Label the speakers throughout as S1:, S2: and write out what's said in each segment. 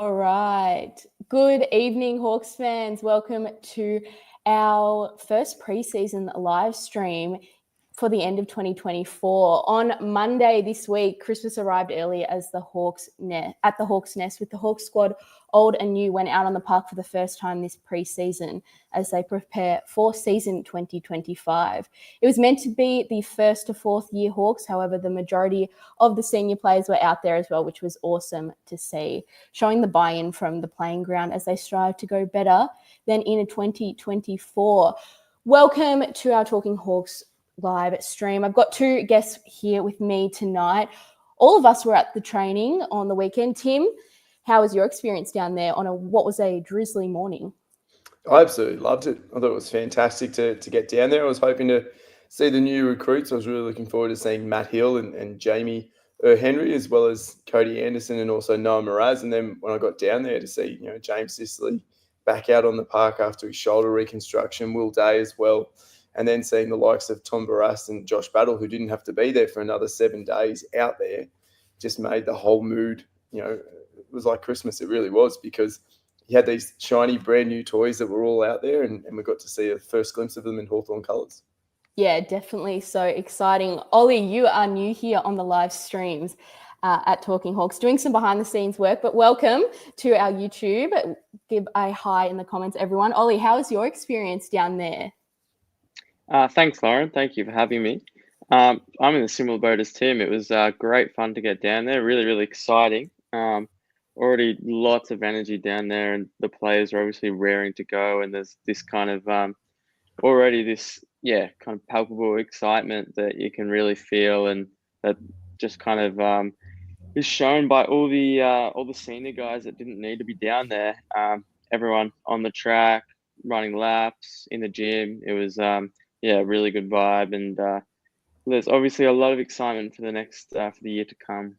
S1: All right. Good evening, Hawks fans. Welcome to our first preseason live stream for the end of 2024. On Monday this week, Christmas arrived early as at the Hawks Nest with the Hawks squad, old and new, went out on the park for the first time this preseason as they prepare for season 2025. It was meant to be the first to fourth year Hawks. However, the majority of the senior players were out there as well, which was awesome to see, showing the buy-in from the playing ground as they strive to go better than in 2024. Welcome to our Talking Hawks live stream. I've got two guests here with me tonight. All of us were at the training on the weekend. Tim, how was your experience down there on what was a drizzly morning?
S2: I absolutely loved it. I thought it was fantastic to get down there. I was hoping to see the new recruits. I was really looking forward to seeing Matt Hill and Jamie Henry, as well as Cody Anderson and also Noah Mraz. And then when I got down there to see James Sicily back out on the park after his shoulder reconstruction, Will Day as well, and then seeing the likes of Tom Barras and Josh Battle, who didn't have to be there for another 7 days out there, just made the whole mood, it was like Christmas. It really was, because you had these shiny brand new toys that were all out there, and we got to see a first glimpse of them in Hawthorn colours.
S1: Yeah, definitely so exciting. Ollie, you are new here on the live streams at Talking Hawks, doing some behind the scenes work, but welcome to our YouTube. Give a hi in the comments, everyone. Ollie, how was your experience down there?
S3: Thanks, Lauren. Thank you for having me. I'm in a similar boat as Tim. It was great fun to get down there. Really, really exciting. Already lots of energy down there, and the players are obviously raring to go. And there's this kind of already this kind of palpable excitement that you can really feel, and that just kind of is shown by all the senior guys that didn't need to be down there. Everyone on the track, running laps in the gym. It was really good vibe, and there's obviously a lot of excitement for the year to come.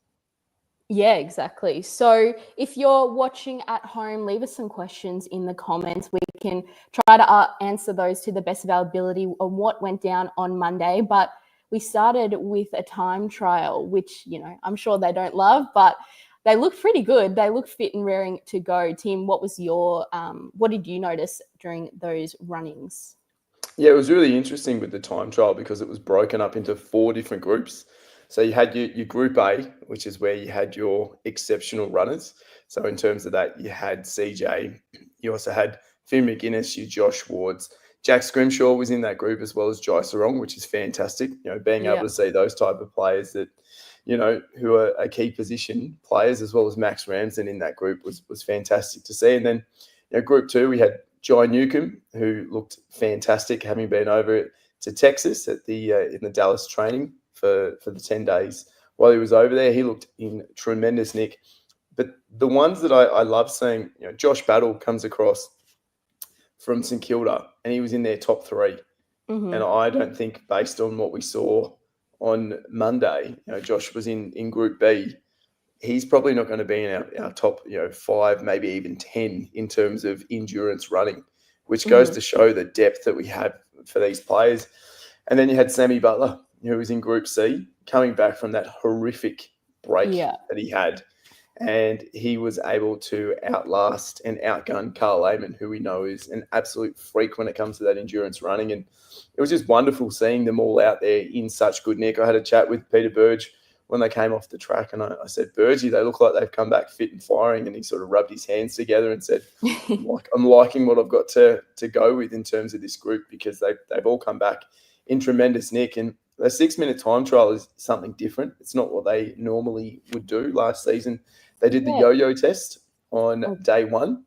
S1: Yeah, exactly. So if you're watching at home, leave us some questions in the comments. We can try to answer those to the best of our ability on what went down on Monday. But we started with a time trial, which, I'm sure they don't love, but they looked pretty good. They looked fit and raring to go. Tim, what did you notice during those runnings?
S2: Yeah, it was really interesting with the time trial because it was broken up into 4 different groups. So you had your Group A, which is where you had your exceptional runners. So in terms of that, you had CJ, you also had Finn McGuinness, your Josh Wards. Jack Scrimshaw was in that group, as well as Jai Sarong, which is fantastic. Being able to see those type of players that, who are key position players, as well as Max Ramsden in that group was fantastic to see. And then Group 2, we had Jai Newcomb, who looked fantastic, having been over to Texas at the in the Dallas training for the 10 days while he was over there. He looked in tremendous nick. But the ones that I love seeing, Josh Battle comes across from St Kilda, and he was in their top 3.
S1: Mm-hmm.
S2: And I don't think, based on what we saw on Monday, Josh was in Group B. He's probably not going to be in our top, 5, maybe even 10 in terms of endurance running, which goes to show the depth that we have for these players. And then you had Sammy Butler, who was in Group C, coming back from that horrific break that he had. And he was able to outlast and outgun Carl Lehman, who we know is an absolute freak when it comes to that endurance running. And it was just wonderful seeing them all out there in such good nick. I had a chat with Peter Burge when they came off the track, and I said, Burgey, they look like they've come back fit and firing. And he sort of rubbed his hands together and said, I'm liking what I've got to go with in terms of this group, because they've all come back in tremendous nick. And a 6-minute time trial is something different. It's not what they normally would do. Last season, they did the yo-yo test on day 1,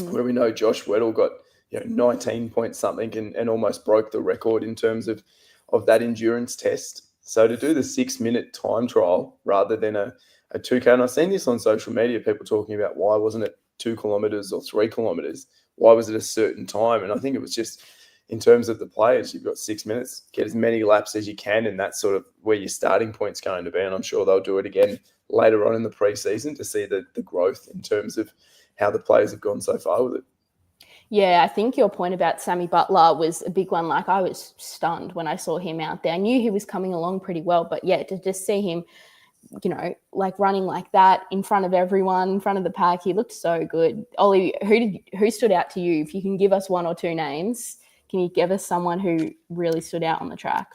S2: where we know Josh Weddle got 19 point something and almost broke the record in terms of that endurance test. So to do the 6-minute time trial rather than a 2K, and I've seen this on social media, people talking about why wasn't it 2 kilometres or 3 kilometres? Why was it a certain time? And I think it was just in terms of the players, you've got 6 minutes, get as many laps as you can, and that's sort of where your starting point's going to be. And I'm sure they'll do it again later on in the preseason to see the growth in terms of how the players have gone so far with it.
S1: Yeah, I think your point about Sammy Butler was a big one. Like, I was stunned when I saw him out there. I knew he was coming along pretty well, but to just see him like running like that in front of everyone, in front of the pack. He looked so good. Ollie, who stood out to you? If you can give us one or two names, can you give us someone who really stood out on the track?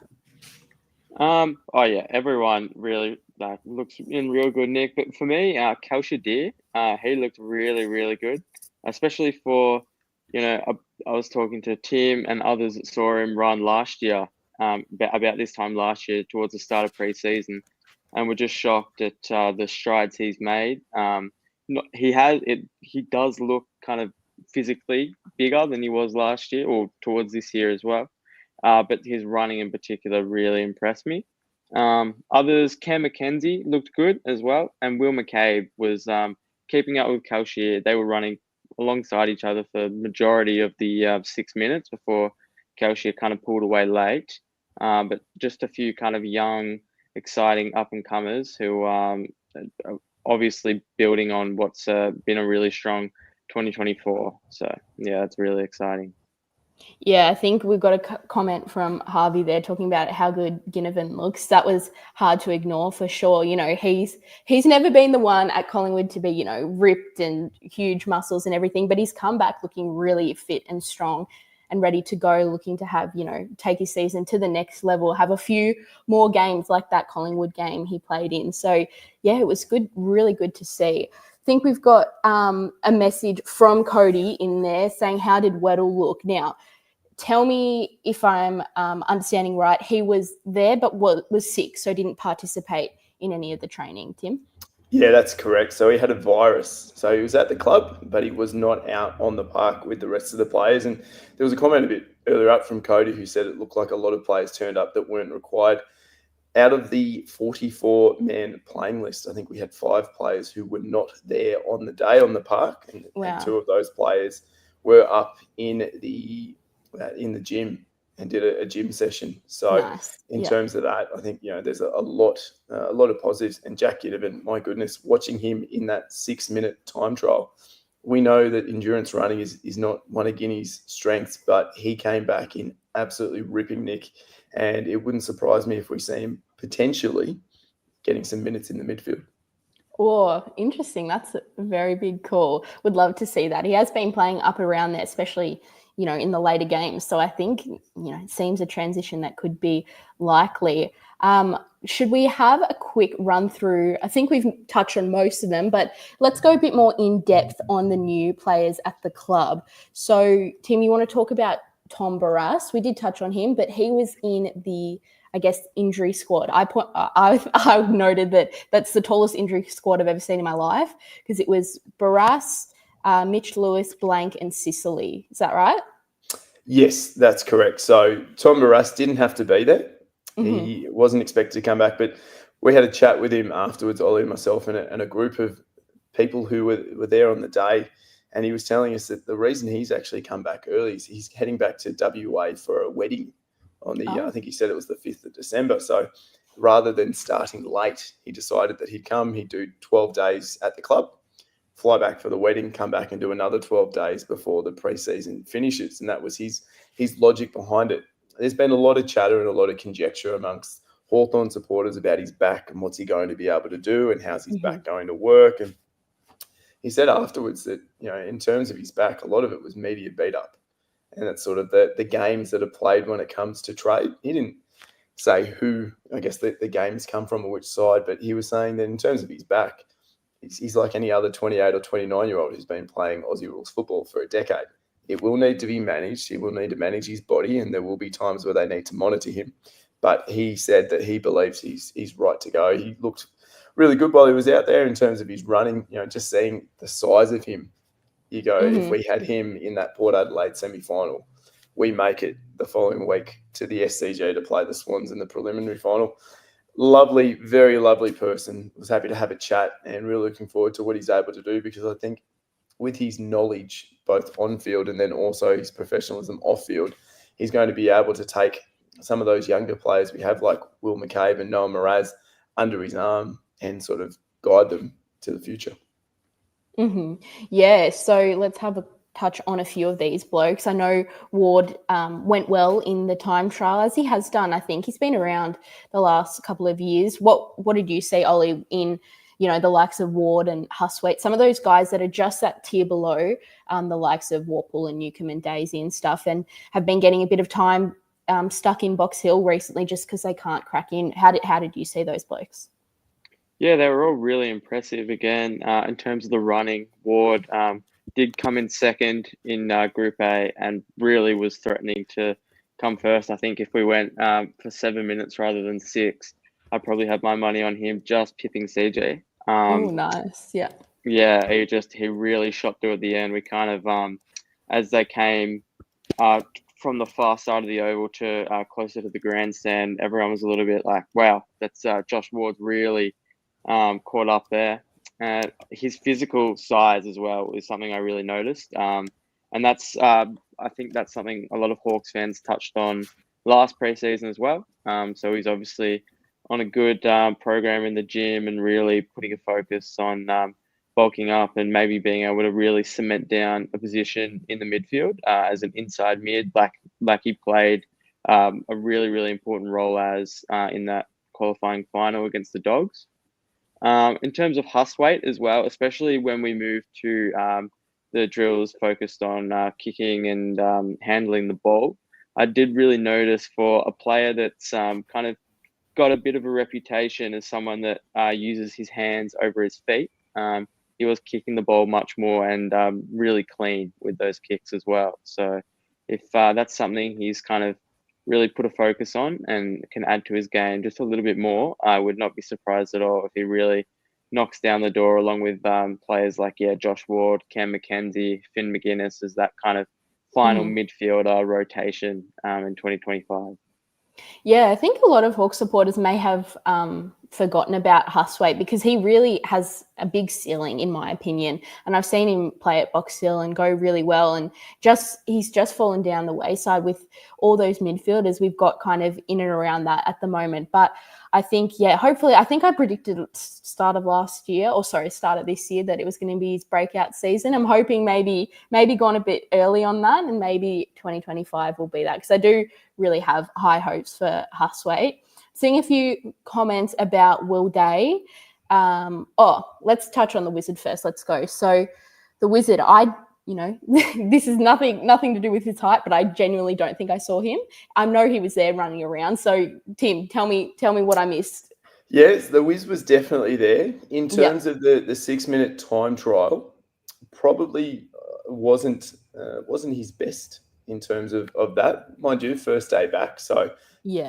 S3: Oh yeah, everyone really looks in real good nick. But for me, Kalsha Deer, he looked really, really good, especially for, I was talking to Tim and others that saw him run last year, about this time last year towards the start of preseason, and we're just shocked at the strides he's made. He does look kind of physically bigger than he was last year or towards this year as well. But his running in particular really impressed me. Others, Cam McKenzie looked good as well, and Will McCabe was keeping up with Kalshier. They were running alongside each other for the majority of the 6 minutes before Kalshier kind of pulled away late. But just a few kind of young, exciting up-and-comers who are obviously building on what's been a really strong 2024. So, yeah, that's really exciting.
S1: Yeah, I think we've got a comment from Harvey there talking about how good Ginnivan looks. That was hard to ignore for sure. He's never been the one at Collingwood to be, ripped and huge muscles and everything, but he's come back looking really fit and strong and ready to go, looking to have, take his season to the next level, have a few more games like that Collingwood game he played in. So, yeah, it was good, really good to see. I think we've got a message from Cody in there saying, how did Weddle look? Now, tell me if I'm understanding right. He was there but was sick, so didn't participate in any of the training, Tim?
S2: Yeah, that's correct. So he had a virus. So he was at the club, but he was not out on the park with the rest of the players. And there was a comment a bit earlier up from Cody who said it looked like a lot of players turned up that weren't required. Out of the 44-man playing list, I think we had 5 players who were not there on the day on the park, and 2 of those players were up in the gym and did a gym session. So
S1: nice.
S2: In terms of that, I think there's a lot of positives. And Jack Ginnivan, my goodness, watching him in that 6-minute time trial, we know that endurance running is not one of Guinea's strengths, but he came back in absolutely ripping nick. And it wouldn't surprise me if we see him potentially getting some minutes in the midfield.
S1: Oh, interesting. That's a very big call. Would love to see that. He has been playing up around there, especially, in the later games. So I think, it seems a transition that could be likely. Should we have a quick run through? I think we've touched on most of them, but let's go a bit more in depth on the new players at the club. So, Tim, you want to talk about Tom Barrass? We did touch on him, but he was in the, I guess, injury squad. I noted that that's the tallest injury squad I've ever seen in my life, because it was Barrass, Mitch Lewis, Blank, and Sicily. Is that right?
S2: Yes, that's correct. So Tom Barrass didn't have to be there. Mm-hmm. He wasn't expected to come back, but we had a chat with him afterwards, Ollie, myself, and a group of people who were there on the day. And he was telling us that the reason he's actually come back early is he's heading back to WA for a wedding on the, I think he said it was the 5th of December. So rather than starting late, he decided that he'd do 12 days at the club, fly back for the wedding, come back and do another 12 days before the preseason finishes. And that was his logic behind it. There's been a lot of chatter and a lot of conjecture amongst Hawthorn supporters about his back and what's he going to be able to do and how's his back going to work. And he said afterwards that, in terms of his back, a lot of it was media beat up. And that's sort of the games that are played when it comes to trade. He didn't say who, I guess, the games come from or which side, but he was saying that in terms of his back, he's like any other 28 or 29-year-old who's been playing Aussie rules football for a decade. It will need to be managed. He will need to manage his body, and there will be times where they need to monitor him. But he said that he believes he's right to go. He looked really good while he was out there in terms of his running, just seeing the size of him. You go, if we had him in that Port Adelaide semi-final, we make it the following week to the SCG to play the Swans in the preliminary final. Lovely, very lovely person. Was happy to have a chat and really looking forward to what he's able to do, because I think with his knowledge, both on field and then also his professionalism off field, he's going to be able to take some of those younger players we have, like Will McCabe and Noah Mraz, under his arm and sort of guide them to the future.
S1: Mm-hmm. Yeah, so let's have a touch on a few of these blokes. I know Ward went well in the time trial, as he has done. I think he's been around the last couple of years. What did you see, Ollie, in the likes of Ward and Hustwaite, some of those guys that are just that tier below the likes of Warple and Newcomb and Daisy and stuff, and have been getting a bit of time stuck in Box Hill recently just because they can't crack in? How did you see those blokes?
S3: Yeah, they were all really impressive again in terms of the running. Ward did come in second in Group A and really was threatening to come first. I think if we went for 7 minutes rather than 6, I'd probably have my money on him just pipping CJ.
S1: Oh, nice. Yeah.
S3: Yeah, he really shot through at the end. We kind of, as they came from the far side of the oval to closer to the grandstand, everyone was a little bit like, wow, that's Josh Ward's really caught up there. His physical size as well is something I really noticed. And that's, I think that's something a lot of Hawks fans touched on last preseason as well. So he's obviously on a good program in the gym and really putting a focus on bulking up and maybe being able to really cement down a position in the midfield as an inside mid, like he played a really, really important role as in that qualifying final against the Dogs. In terms of Hustwaite as well, especially when we moved to the drills focused on kicking and handling the ball, I did really notice for a player that's kind of got a bit of a reputation as someone that uses his hands over his feet. He was kicking the ball much more and really clean with those kicks as well. So if that's something he's kind of really put a focus on and can add to his game just a little bit more, I would not be surprised at all if he really knocks down the door along with players like, Josh Ward, Cam McKenzie, Finn McGuinness as that kind of final midfielder rotation in 2025.
S1: Yeah, I think a lot of Hawk supporters may have forgotten about Hustwaite because he really has a big ceiling, in my opinion. And I've seen him play at Box Hill and go really well. And he's just fallen down the wayside with all those midfielders we've got kind of in and around that at the moment. But I think, hopefully, I think I predicted start of this year that it was going to be his breakout season. I'm hoping maybe gone a bit early on that, and maybe 2025 will be that, because I do really have high hopes for Hustwaite. Seeing a few comments about Will Day. Let's touch on the Wizard first. Let's go. So the Wizard, this is nothing to do with his height, but I genuinely don't think I saw him. I know he was there running around. So Tim, tell me what I missed.
S2: Yes, the Wiz was definitely there. In terms of the 6-minute time trial, probably wasn't his best in terms of that. Mind you, first day back, so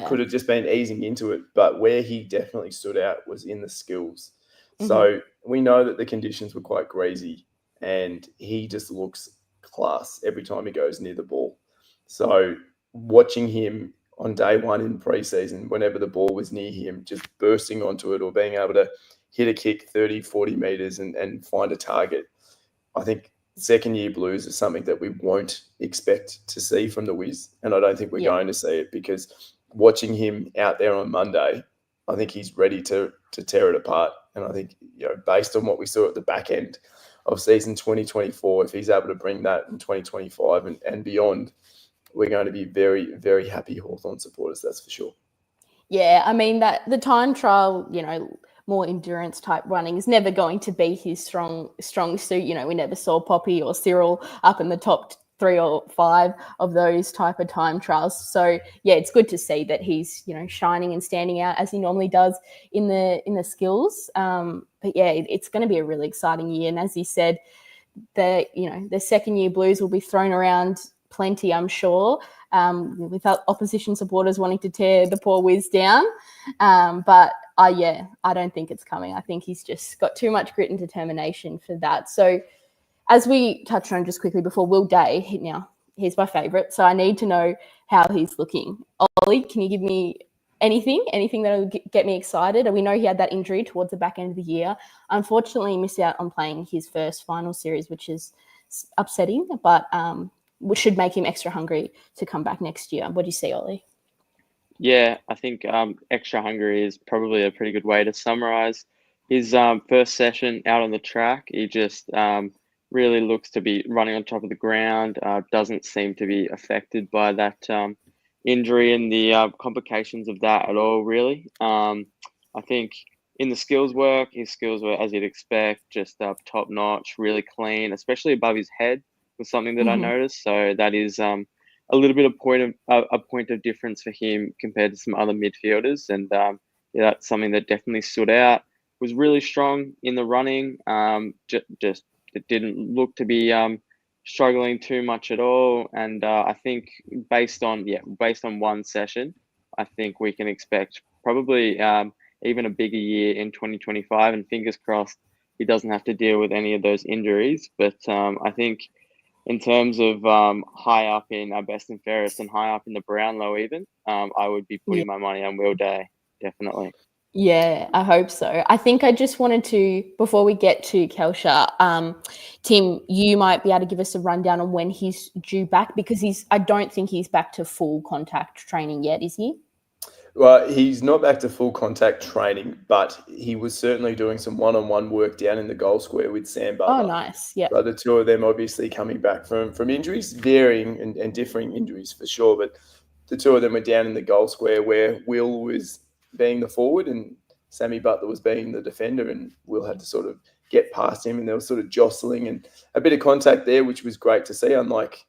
S2: could have just been easing into it. But where he definitely stood out was in the skills. Mm-hmm. So we know that the conditions were quite greasy, and he just looks class every time he goes near the ball. So watching him on day one in preseason, whenever the ball was near him, just bursting onto it or being able to hit a kick 30, 40 metres and find a target, I think second-year blues is something that we won't expect to see from the Wiz, and I don't think we're going to see it, because watching him out there on Monday, I think he's ready to tear it apart. And I think, based on what we saw at the back end of season 2024, if he's able to bring that in 2025 and beyond, we're going to be very, very happy Hawthorn supporters, that's for sure.
S1: Yeah, I mean, that the time trial, more endurance type running is never going to be his strong suit. We never saw Poppy or Cyril up in the top 3 or 5 of those type of time trials. So it's good to see that he's shining and standing out as he normally does in the skills. But it's going to be a really exciting year. And as you said, the second year blues will be thrown around plenty, I'm sure, without opposition supporters wanting to tear the poor Wiz down. But I don't think it's coming. I think he's just got too much grit and determination for that. So as we touched on just quickly before, Will Day, now he's my favourite, so I need to know how he's looking. Ollie, can you give me anything that will get me excited? And we know he had that injury towards the back end of the year. Unfortunately, he missed out on playing his first final series, which is upsetting, but which should make him extra hungry to come back next year. What do you see, Ollie?
S3: Yeah, I think extra hungry is probably a pretty good way to summarise his first session out on the track. He just really looks to be running on top of the ground. Doesn't seem to be affected by that injury and the complications of that at all, really. I think in the skills work, his skills were, as you'd expect, just top notch, really clean, especially above his head was something that I noticed. So that is a little bit of a point of difference for him compared to some other midfielders, and yeah, that's something that definitely stood out. Was really strong in the running. Just it didn't look to be struggling too much at all. And I think based on one session, I think we can expect probably even a bigger year in 2025. And fingers crossed, he doesn't have to deal with any of those injuries. But I think in terms of high up in best and fairest and high up in the Brownlow even, I would be putting my money on Will Day, definitely.
S1: Yeah, I hope so. I think I just wanted to, before we get to Kelsha, Tim, you might be able to give us a rundown on when he's due back, because I don't think he's back to full contact training yet, is he?
S2: Well, he's not back to full contact training, but he was certainly doing some one-on-one work down in the goal square with Sam Butler.
S1: Oh, nice. Yeah.
S2: So the two of them obviously coming back from injuries, varying and differing injuries for sure, but the two of them were down in the goal square where Will was being the forward and Sammy Butler was being the defender, and Will had to sort of get past him, and there was sort of jostling and a bit of contact there, which was great to see. Unlike,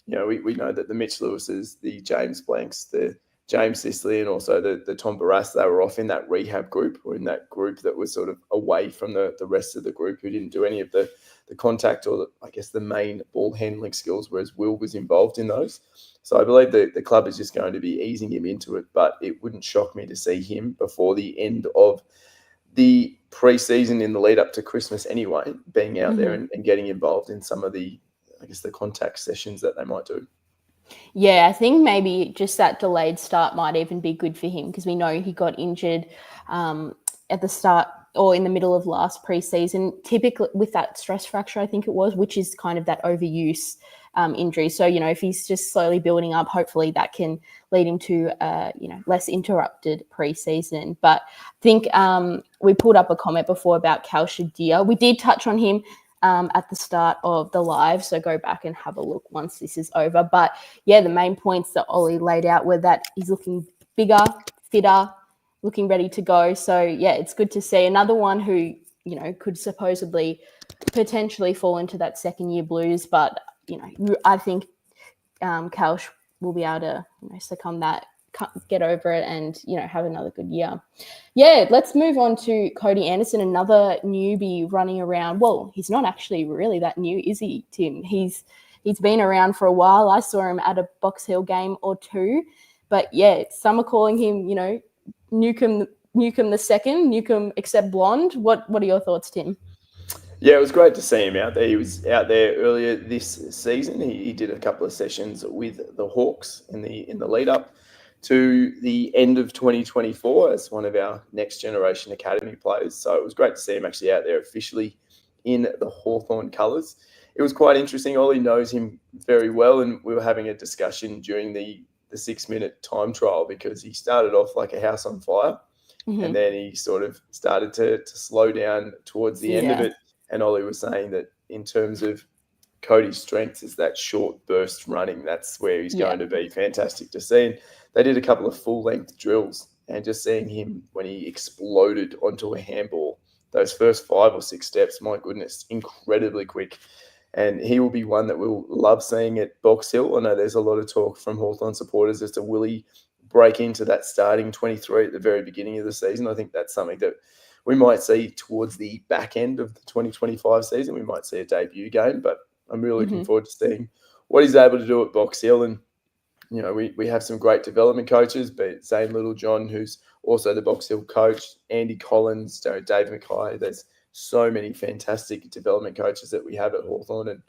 S2: we know that the Mitch Lewises, the James Blanks, the James Sicily, and also the Tom Barras, they were off in that rehab group, or in that group that was sort of away from the rest of the group, who didn't do any of the contact or the main ball handling skills, whereas Will was involved in those. So I believe the club is just going to be easing him into it, but it wouldn't shock me to see him before the end of the pre-season in the lead up to Christmas anyway, being out there and getting involved in some of the contact sessions that they might do.
S1: Yeah, I think maybe just that delayed start might even be good for him, because we know he got injured at the start or in the middle of last preseason, typically with that stress fracture, I think it was, which is kind of that overuse injury. So, if he's just slowly building up, hopefully that can lead him to, less interrupted preseason. But I think we pulled up a comment before about Kelsha Dia. We did touch on him at the start of the live, so go back and have a look once this is over. But yeah, the main points that Ollie laid out were that he's looking bigger, fitter, looking ready to go. So yeah, it's good to see another one who could supposedly potentially fall into that second year blues, but I think Kelsh will be able to succumb that, get over it, and have another good year. Yeah, let's move on to Cody Anderson, another newbie running around. Well, he's not actually really that new, is he, Tim? He's been around for a while. I saw him at a Box Hill game or two, but yeah, some are calling him Newcomb the second, Newcomb except blonde. What are your thoughts, Tim?
S2: Yeah, it was great to see him out there. He was out there earlier this season. He did a couple of sessions with the Hawks in the lead up to the end of 2024 as one of our next generation academy players. So it was great to see him actually out there officially in the Hawthorn colours. It was quite interesting. Ollie knows him very well, and we were having a discussion during the 6-minute time trial, because he started off like a house on fire, and then he sort of started to slow down towards the end of it. And Ollie was saying that in terms of Cody's strengths is that short burst running. That's where he's going to be fantastic to see. And they did a couple of full-length drills, and just seeing him when he exploded onto a handball, those first 5 or 6 steps, my goodness, incredibly quick. And he will be one that we'll love seeing at Box Hill. I know there's a lot of talk from Hawthorn supporters as to will he break into that starting 23 at the very beginning of the season. I think that's something that we might see towards the back end of the 2025 season. We might see a debut game, but I'm really looking forward to seeing what he's able to do at Box Hill. And, we have some great development coaches, but Zane Littlejohn, who's also the Box Hill coach, Andy Collins, Dave Mackay. There's so many fantastic development coaches that we have at Hawthorn. And,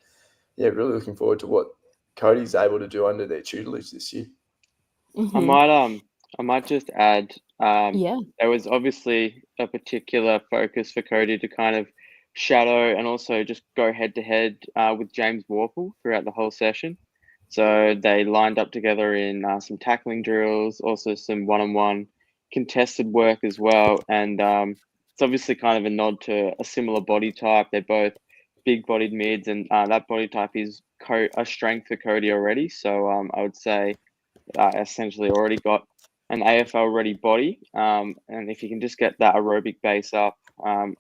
S2: yeah, really looking forward to what Cody's able to do under their tutelage this year.
S3: I might just add, there was obviously a particular focus for Cody to kind of shadow and also just go head to head with James Warple throughout the whole session. So they lined up together in some tackling drills, also some one-on-one contested work as well. And it's obviously kind of a nod to a similar body type. They're both big-bodied mids, and that body type is a strength for Cody already. So I would say essentially already got an AFL-ready body. And if you can just get that aerobic base up,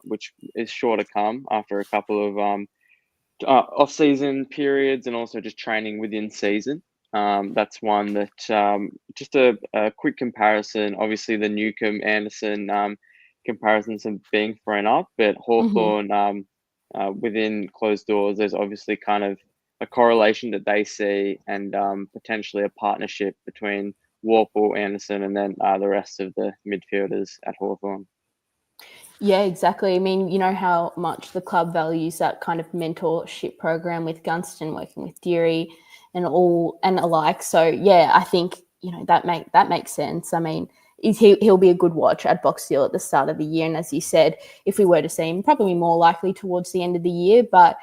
S3: which is sure to come after a couple of off-season periods and also just training within season. That's one that just a quick comparison. Obviously, the Newcomb Anderson comparisons are being thrown up, but Hawthorn within closed doors, there's obviously kind of a correlation that they see and potentially a partnership between Warple, Anderson, and then the rest of the midfielders at Hawthorn.
S1: Yeah, exactly. I mean, you know how much the club values that kind of mentorship program with Gunston, working with Deary and alike. So yeah, I think, you know, that makes sense. I mean, he'll be a good watch at Boxhill at the start of the year. And as you said, if we were to see him, probably more likely towards the end of the year. But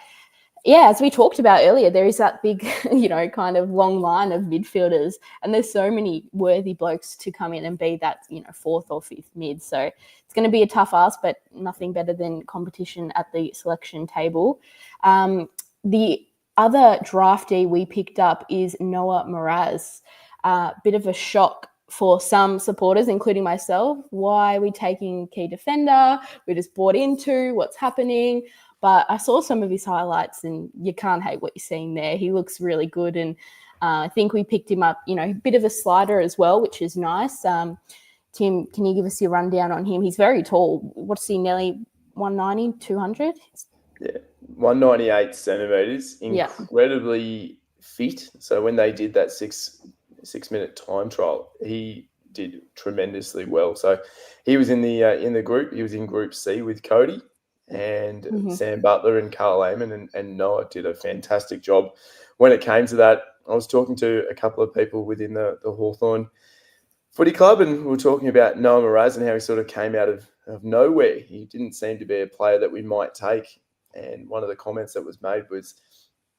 S1: yeah, as we talked about earlier, there is that big, you know, kind of long line of midfielders, and there's so many worthy blokes to come in and be that, you know, fourth or fifth mid. So it's going to be a tough ask, but nothing better than competition at the selection table. The other draftee we picked up is Noah Mraz. Bit of a shock for some supporters, including myself. Why are we taking key defender? We're just bought into what's happening. But I saw some of his highlights and you can't hate what you're seeing there. He looks really good. And I think we picked him up, you know, a bit of a slider as well, which is nice. Tim, can you give us your rundown on him? He's very tall. What's he, nearly 190, 200?
S2: Yeah, 198 centimetres, incredibly fit. So when they did that six-minute time trial, he did tremendously well. So he was in the group. He was in Group C with Cody and Sam Butler and Carl Amon, and Noah did a fantastic job. When it came to that, I was talking to a couple of people within the Hawthorn Footy Club, and we were talking about Noah Mraz and how he sort of came out of nowhere. He didn't seem to be a player that we might take. And one of the comments that was made was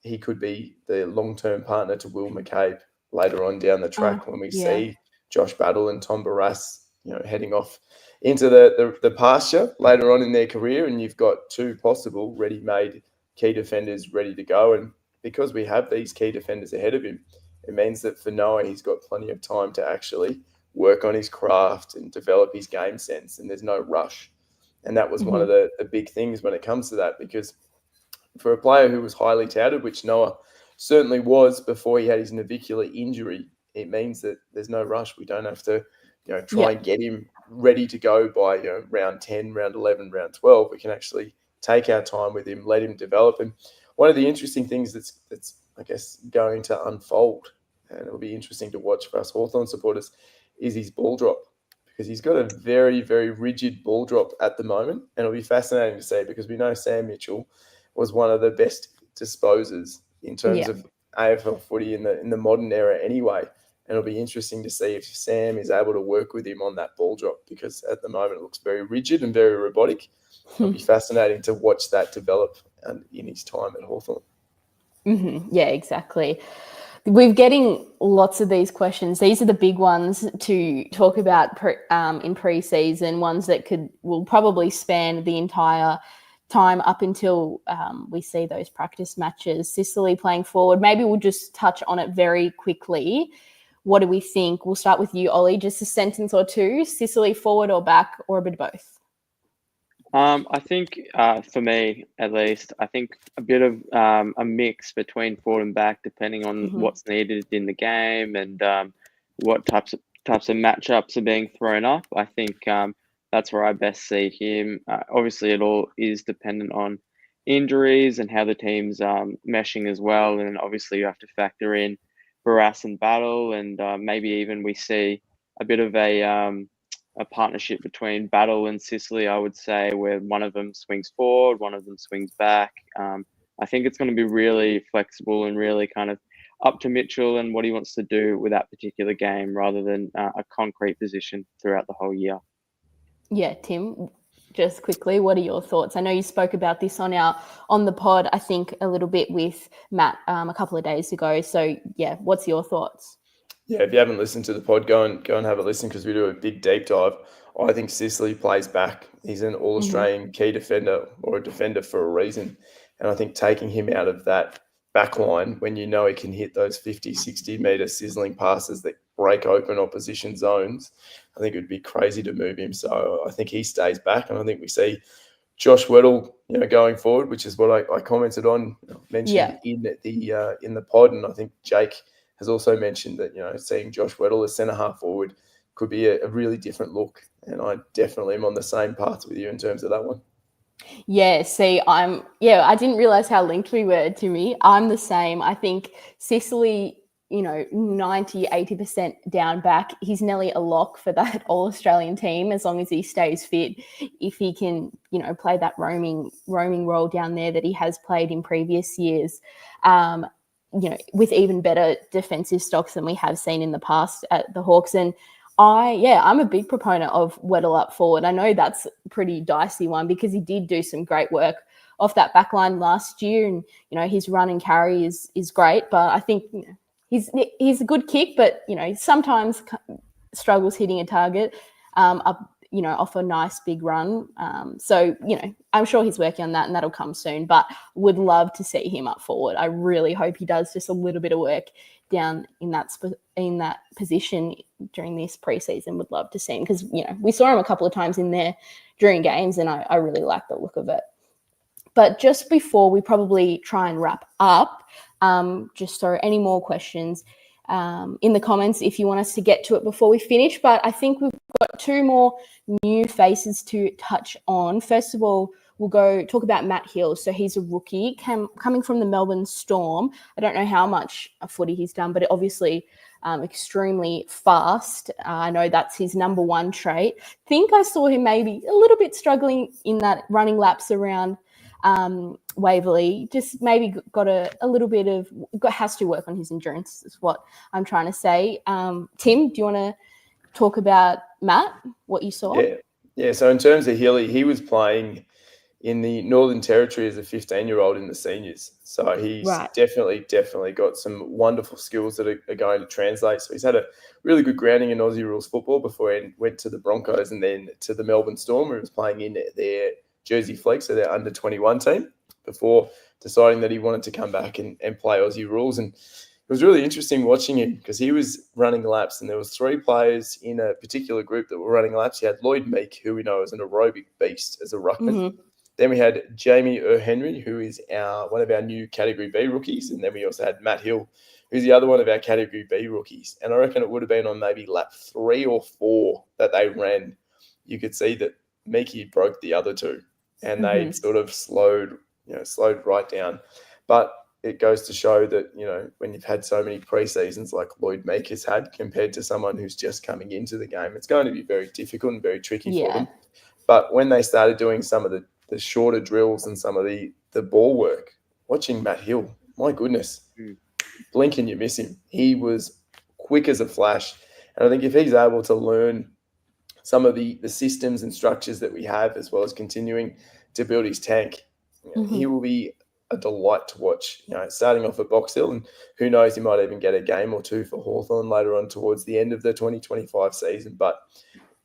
S2: he could be the long-term partner to Will McCabe later on down the track when we see Josh Battle and Tom Barrass, you know, heading off into the pasture later on in their career, and you've got two possible ready-made key defenders ready to go. And because we have these key defenders ahead of him, it means that for Noah, he's got plenty of time to actually work on his craft and develop his game sense, and there's no rush. And that was one of the big things when it comes to that, because for a player who was highly touted, which Noah certainly was before he had his navicular injury, it means that there's no rush. We don't have to, you know, try and get him ready to go by, you know, round 10, round 11, round 12. We can actually take our time with him, let him develop. And one of the interesting things that's I guess, going to unfold, and it'll be interesting to watch for us Hawthorn supporters, is his ball drop. Because he's got a very, very rigid ball drop at the moment. And it'll be fascinating to see, because we know Sam Mitchell was one of the best disposers in terms of AFL footy in the modern era anyway. And it'll be interesting to see if Sam is able to work with him on that ball drop, because at the moment it looks very rigid and very robotic. It'll be fascinating to watch that develop in his time at Hawthorn.
S1: Yeah, exactly. We're getting lots of these questions. These are the big ones to talk about in pre-season, ones that will probably span the entire time up until we see those practice matches. Sicily playing forward. Maybe we'll just touch on it very quickly. What do we think? We'll start with you, Ollie. Just a sentence or two. Sicily forward or back, or a bit of both?
S3: I think for me, at least, I think a bit of a mix between forward and back, depending on what's needed in the game and what types of matchups are being thrown up. I think that's where I best see him. Obviously, it all is dependent on injuries and how the team's meshing as well. And obviously, you have to factor in Barrass and Battle, and maybe even we see a bit of a partnership between Battle and Sicily, I would say, where one of them swings forward, one of them swings back. I think it's going to be really flexible and really kind of up to Mitchell and what he wants to do with that particular game, rather than a concrete position throughout the whole year.
S1: Yeah, Tim, just quickly, what are your thoughts? I know you spoke about this on the pod, I think a little bit with Matt a couple of days ago. So yeah, what's your thoughts?
S2: Yeah, if you haven't listened to the pod, go and have a listen, because we do a big deep dive. I think Sicily plays back. He's an All-Australian key defender, or a defender for a reason. And I think taking him out of that back line when you know he can hit those 50, 60-metre sizzling passes that break open opposition zones, I think it would be crazy to move him. So I think he stays back, and I think we see Josh Weddle, going forward, which is what I commented on, mentioned in the pod, and I think Jake has also mentioned that seeing Josh Weddle as centre half forward could be a really different look, and I definitely am on the same path with you in terms of that one.
S1: Yeah, see, I didn't realize how linked we were, Timmy. I'm the same. I think Sicily, 90, 80% down back, he's nearly a lock for that All-Australian team as long as he stays fit. If he can, play that roaming role down there that he has played in previous years, with even better defensive stocks than we have seen in the past at the Hawks. And I'm a big proponent of Weddle up forward. I know that's a pretty dicey one because he did do some great work off that back line last year, and his run and carry is great. But I think he's a good kick, but sometimes struggles hitting a target off a nice big run. So I'm sure he's working on that, and that'll come soon. But would love to see him up forward. I really hope he does just a little bit of work down in that position during this preseason. Would love to see him because we saw him a couple of times in there during games, and I really like the look of it. But just before we probably try and wrap up, just throw any more questions in the comments if you want us to get to it before we finish. But I think we've got two more new faces to touch on. First of all, we'll go talk about Matt Hill. So he's a rookie coming from the Melbourne Storm. I don't know how much footy he's done, but obviously extremely fast. I know that's his number one trait. I think I saw him maybe a little bit struggling in that running laps around Waverley. Just maybe got a little bit of has to work on his endurance is what I'm trying to say. Tim, do you want to talk about Matt, what you saw?
S2: Yeah. So in terms of Hilly, he was playing in the Northern Territory as a 15-year-old in the seniors. So he's definitely got some wonderful skills that are going to translate. So he's had a really good grounding in Aussie rules football before he went to the Broncos and then to the Melbourne Storm, where he was playing in their Jersey Flex, so their under-21 team, before deciding that he wanted to come back and play Aussie rules. And it was really interesting watching him because he was running laps, and there was three players in a particular group that were running laps. You had Lloyd Meek, who we know is an aerobic beast as a ruckman.
S1: Mm-hmm.
S2: Then we had Jamie Henry, who is one of our new Category B rookies. And then we also had Matt Hill, who's the other one of our Category B rookies. And I reckon it would have been on maybe lap 3 or 4 that they ran. You could see that Meekie broke the other two, and they sort of slowed right down. But it goes to show that, when you've had so many pre-seasons like Lloyd Meek has had compared to someone who's just coming into the game, it's going to be very difficult and very tricky for them. But when they started doing some of the shorter drills and some of the ball work, watching Matt Hill, my goodness, blink and you miss him. He was quick as a flash. And I think if he's able to learn some of the systems and structures that we have, as well as continuing to build his tank, he will be a delight to watch, starting off at Box Hill, and who knows, he might even get a game or two for Hawthorn later on towards the end of the 2025 season. But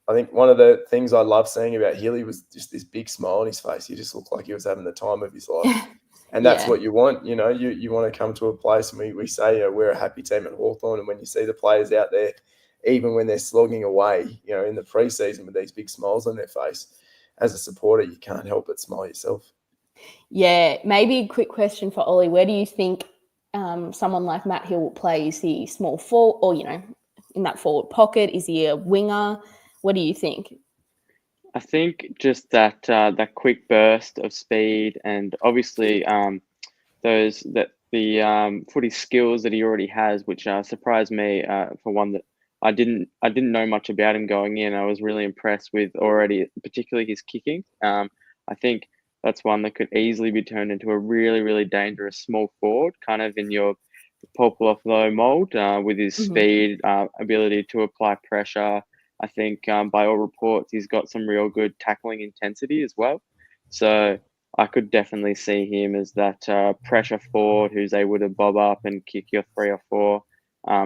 S2: I think one of the things I love seeing about Healy was just this big smile on his face. He just looked like he was having the time of his life. And that's what you want. You want to come to a place, and we say, we're a happy team at Hawthorn. And when you see the players out there, even when they're slogging away, in the preseason with these big smiles on their face, as a supporter, you can't help but smile yourself.
S1: Yeah, maybe a quick question for Ollie. Where do you think someone like Matt Hill will play? Is he small forward or, in that forward pocket? Is he a winger? What do you think?
S3: I think just that quick burst of speed, and obviously the footy skills that he already has, which surprised me for one that I didn't know much about him going in. I was really impressed with already, particularly his kicking. I think that's one that could easily be turned into a really, really dangerous small forward, kind of in your Popoloflo mold, with his speed, ability to apply pressure. I think by all reports, he's got some real good tackling intensity as well. So I could definitely see him as that pressure forward who's able to bob up and kick your 3 or 4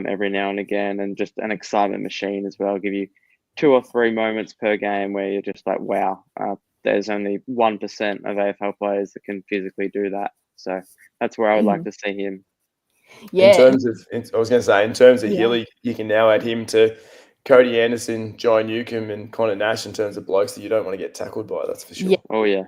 S3: every now and again, and just an excitement machine as well. Give you 2 or 3 moments per game where you're just like, wow, there's only 1% of AFL players that can physically do that. So that's where I would like to see him.
S1: Yeah.
S2: I was going to say, in terms of
S1: Yeah.
S2: Healy, you can now add him to Cody Anderson, Jai Newcomb, and Connor Nash in terms of blokes that you don't want to get tackled by. That's for sure.
S1: Yeah.
S3: Oh yeah.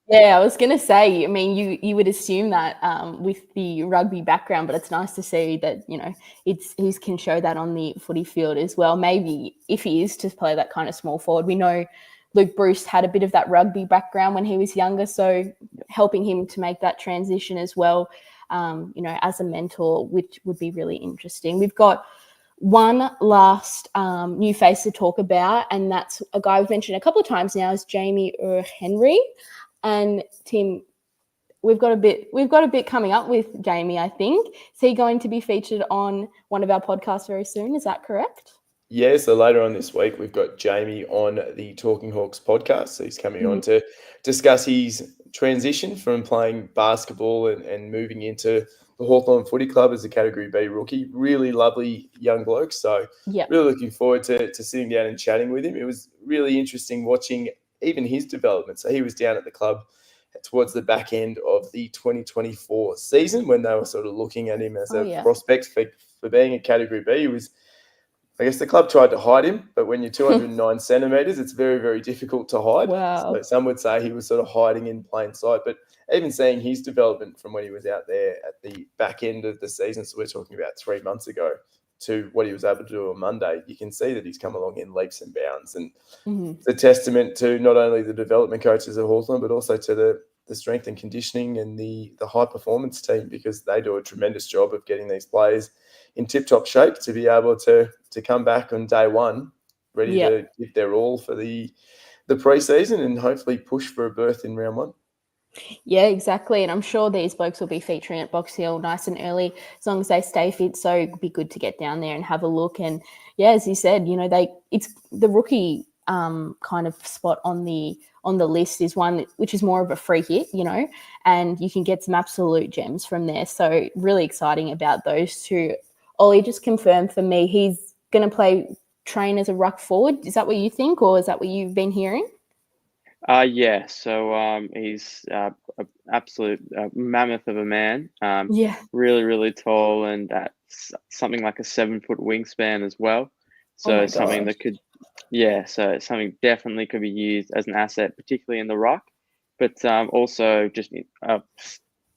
S1: Yeah, I was going to say, I mean, you would assume that with the rugby background, but it's nice to see that, you know, he can show that on the footy field as well. Maybe if he is to play that kind of small forward, we know Luke Bruce had a bit of that rugby background when he was younger, so helping him to make that transition as well, you know, as a mentor, which would be really interesting. We've got one last new face to talk about, and that's a guy we've mentioned a couple of times now, is Jamie Henry. And Tim, we've got a bit coming up with Jamie, I think. Is he going to be featured on one of our podcasts very soon? Is that correct?
S2: Yeah, so later on this week, we've got Jamie on the Talking Hawks podcast. So he's coming on to discuss his transition from playing basketball and moving into the Hawthorn Footy Club as a Category B rookie. Really lovely young bloke. So really looking forward to sitting down and chatting with him. It was really interesting watching even his development. So he was down at the club towards the back end of the 2024 season when they were sort of looking at him as a prospect for being a Category B. He was, I guess the club tried to hide him, but when you're 209 centimetres, it's very, very difficult to hide.
S1: Wow.
S2: So some would say he was sort of hiding in plain sight. But even seeing his development from when he was out there at the back end of the season, so we're talking about 3 months ago, to what he was able to do on Monday, you can see that he's come along in leaps and bounds. And it's a testament to not only the development coaches at Hawthorn, but also to the strength and conditioning and the high performance team, because they do a tremendous job of getting these players in tip-top shape to be able to come back on day one, ready to give their all for the pre-season and hopefully push for a berth in round one.
S1: Yeah, exactly. And I'm sure these blokes will be featuring at Box Hill nice and early as long as they stay fit. So it'd be good to get down there and have a look. And yeah, as you said, you know, it's the rookie kind of spot on the list is one which is more of a free hit, you know, and you can get some absolute gems from there. So really exciting about those two. Ollie just confirmed for me he's going to train as a ruck forward. Is that what you think, or is that what you've been hearing?
S3: Yeah. So he's an absolute mammoth of a man. Really, really tall, and that's something like a 7-foot wingspan as well. So something that could, so something definitely could be used as an asset, particularly in the ruck, but also just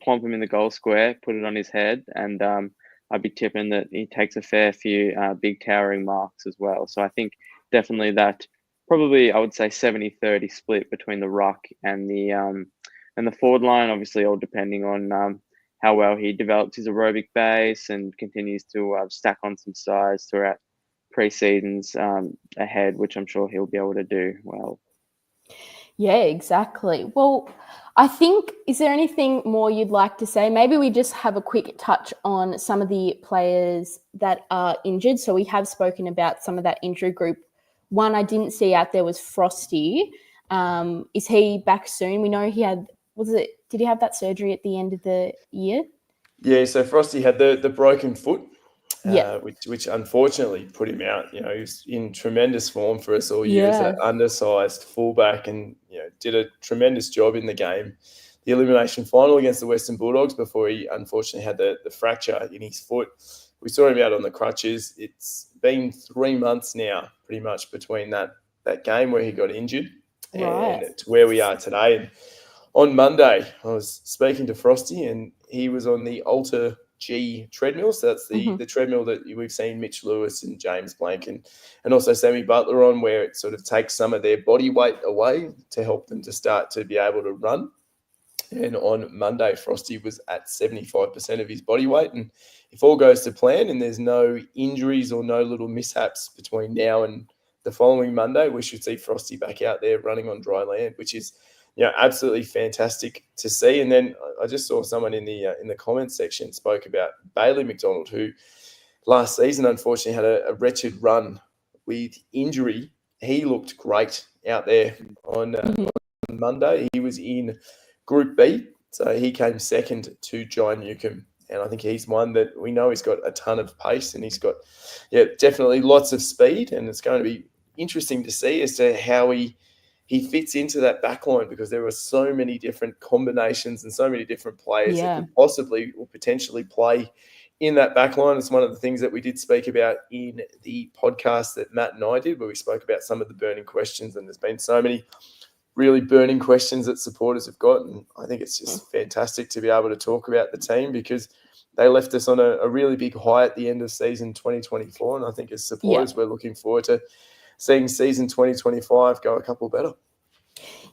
S3: plump him in the goal square, put it on his head, and I'd be tipping that he takes a fair few big towering marks as well. So I think definitely that. Probably, I would say 70-30 split between the ruck and the forward line. Obviously, all depending on how well he develops his aerobic base and continues to stack on some size throughout pre-seasons ahead, which I'm sure he'll be able to do well.
S1: Yeah, exactly. Well, I think, is there anything more you'd like to say? Maybe we just have a quick touch on some of the players that are injured. So we have spoken about some of that injury group. One I didn't see out there was Frosty. Is he back soon? We know he had, did he have that surgery at the end of the year?
S2: Yeah, so Frosty had the broken foot, which unfortunately put him out. You know, he was in tremendous form for us all year as an undersized fullback, and you know, did a tremendous job in the game. The elimination final against the Western Bulldogs before he unfortunately had the fracture in his foot. We saw him out on the crutches. It's been 3 months now, pretty much, between that game where he got injured and to where we are today. And on Monday, I was speaking to Frosty, and he was on the Alter G treadmill. So that's the treadmill that we've seen Mitch Lewis and James Blank and also Sammy Butler on, where it sort of takes some of their body weight away to help them to start to be able to run. And on Monday, Frosty was at 75% of his body weight. And if all goes to plan and there's no injuries or no little mishaps between now and the following Monday, we should see Frosty back out there running on dry land, which is, you know, absolutely fantastic to see. And then I just saw someone in the comments section spoke about Bailey McDonald, who last season unfortunately had a wretched run with injury. He looked great out there on Monday. He was in Group B, so he came second to Jai Newcomb. And I think he's one that we know he's got a ton of pace, and he's got, definitely lots of speed. And it's going to be interesting to see as to how he he fits into that back line because there are so many different combinations and so many different players that could possibly or potentially play in that back line. It's one of the things that we did speak about in the podcast that Matt and I did, where we spoke about some of the burning questions, and there's been so many really burning questions that supporters have got. And I think it's just fantastic to be able to talk about the team because they left us on a really big high at the end of season 2024. And I think as supporters, we're looking forward to seeing season 2025 go a couple better.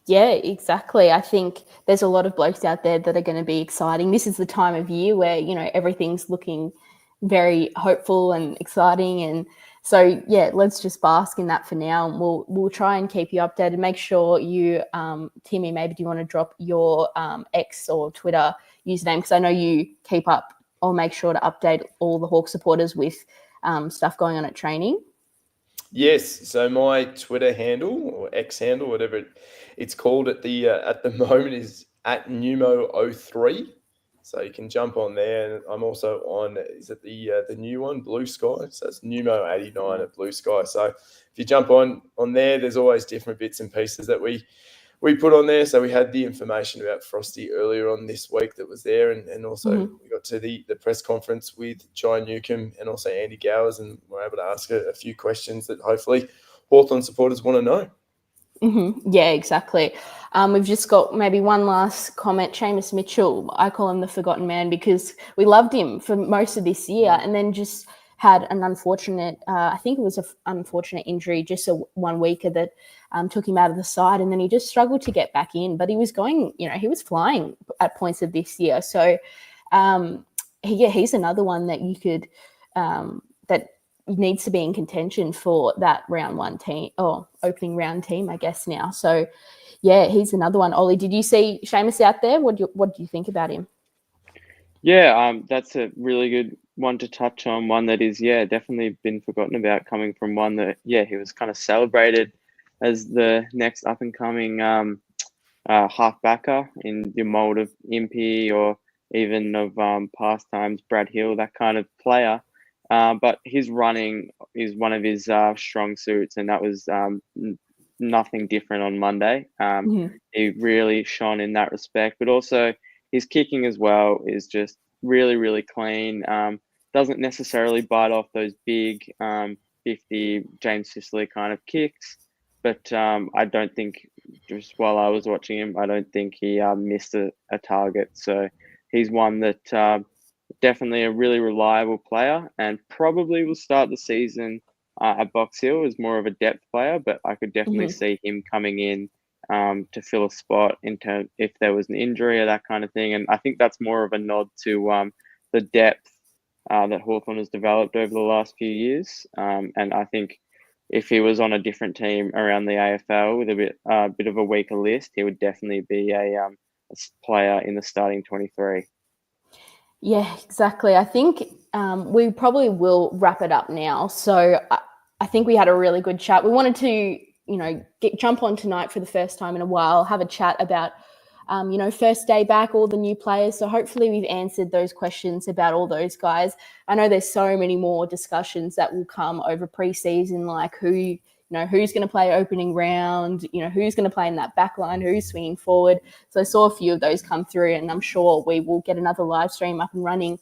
S1: Yeah, exactly. I think there's a lot of blokes out there that are going to be exciting. This is the time of year where, everything's looking very hopeful and exciting. And so, let's just bask in that for now. And we'll try and keep you updated. Make sure you, Timmy, maybe do you want to drop your X or Twitter username? Because I know you keep up. I'll make sure to update all the Hawk supporters with stuff going on at training.
S2: Yes, so my Twitter handle or X handle, whatever it's called at the moment, is at Numo03. So you can jump on there. And I'm also on, is it the new one, Blue Sky? So it's Numo89 at Blue Sky. So if you jump on there, there's always different bits and pieces that we put on there. So we had the information about Frosty earlier on this week that was there. And also we got to the press conference with Jai Newcomb and also Andy Gowers, and we're able to ask a few questions that hopefully Hawthorn supporters want to know.
S1: Yeah, exactly. We've just got maybe one last comment. Seamus Mitchell, I call him the forgotten man because we loved him for most of this year and then just had an unfortunate, I think it was an unfortunate injury, just a 1 weeker that took him out of the side, and then he just struggled to get back in. But he was going, he was flying at points of this year. So, he's another one that you could, that needs to be in contention for that round one team or opening round team, I guess now. So, he's another one. Ollie, did you see Seamus out there? What do you think about him?
S3: Yeah, that's a really good one to touch on. One that is, definitely been forgotten about, coming from one that, he was kind of celebrated as the next up and coming halfbacker in the mold of Impey or even of past times, Brad Hill, that kind of player. But his running is one of his strong suits, and that was nothing different on Monday. He really shone in that respect, but also his kicking as well is just really, really clean. Doesn't necessarily bite off those big 50 James Sicily kind of kicks, but I don't think, just while I was watching him, I don't think he missed a target. So he's one that definitely a really reliable player, and probably will start the season at Box Hill as more of a depth player, but I could definitely see him coming in to fill a spot in terms if there was an injury or that kind of thing. And I think that's more of a nod to the depth that Hawthorn has developed over the last few years. And I think if he was on a different team around the AFL with a bit of a weaker list, he would definitely be a player in the starting 23.
S1: Yeah, exactly. I think we probably will wrap it up now. So I think we had a really good chat. We wanted to, jump on tonight for the first time in a while, have a chat about, first day back, all the new players. So hopefully we've answered those questions about all those guys. I know there's so many more discussions that will come over preseason, like who's going to play opening round, who's going to play in that back line, who's swinging forward. So I saw a few of those come through, and I'm sure we will get another live stream up and running,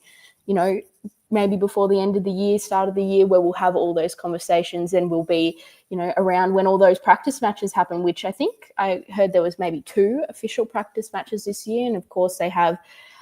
S1: maybe before the end of the year, start of the year, where we'll have all those conversations, and we'll be, around when all those practice matches happen, which I think I heard there was maybe 2 official practice matches this year. And of course they have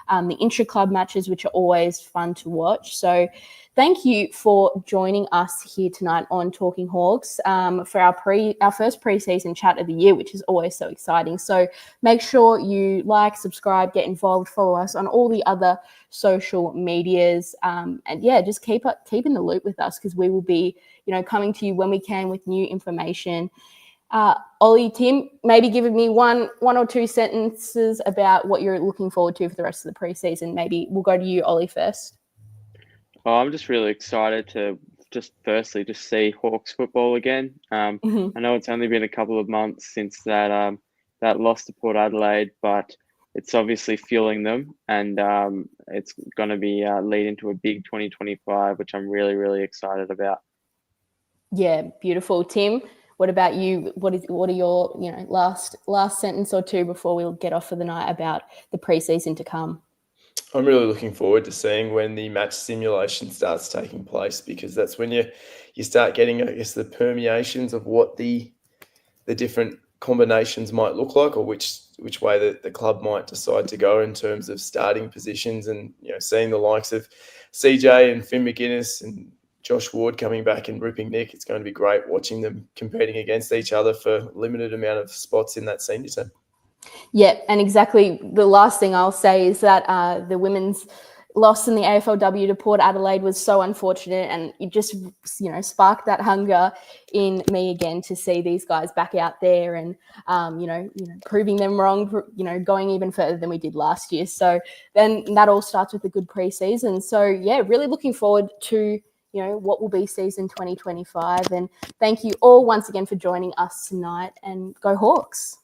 S1: the intra-club matches, which are always fun to watch. So thank you for joining us here tonight on Talking Hawks for our first preseason chat of the year, which is always so exciting. So make sure you like, subscribe, get involved, follow us on all the other social medias, and just keep in the loop with us, because we will be, coming to you when we can with new information. Ollie, Tim, maybe giving me one or 2 sentences about what you're looking forward to for the rest of the preseason. Maybe we'll go to you, Ollie, first.
S3: Oh, I'm just really excited to just see Hawks football again. I know it's only been a couple of months since that loss to Port Adelaide, but it's obviously fueling them, and it's going to be lead into a big 2025, which I'm really, really excited about.
S1: Yeah, beautiful. Tim, What about you? What are your last sentence or two before we'll get off for the night about the preseason to come?
S2: I'm really looking forward to seeing when the match simulation starts taking place, because that's when you start getting, I guess, the permeations of what the different combinations might look like, or which way the club might decide to go in terms of starting positions, and seeing the likes of CJ and Finn McGuinness and Josh Ward coming back and ripping Nick. It's going to be great watching them competing against each other for a limited amount of spots in that senior team. Yeah,
S1: and exactly the last thing I'll say is that the women's loss in the AFLW to Port Adelaide was so unfortunate, and it just sparked that hunger in me again to see these guys back out there and proving them wrong, going even further than we did last year. So then that all starts with a good preseason. So yeah, really looking forward to what will be season 2025. And thank you all once again for joining us tonight, and go Hawks.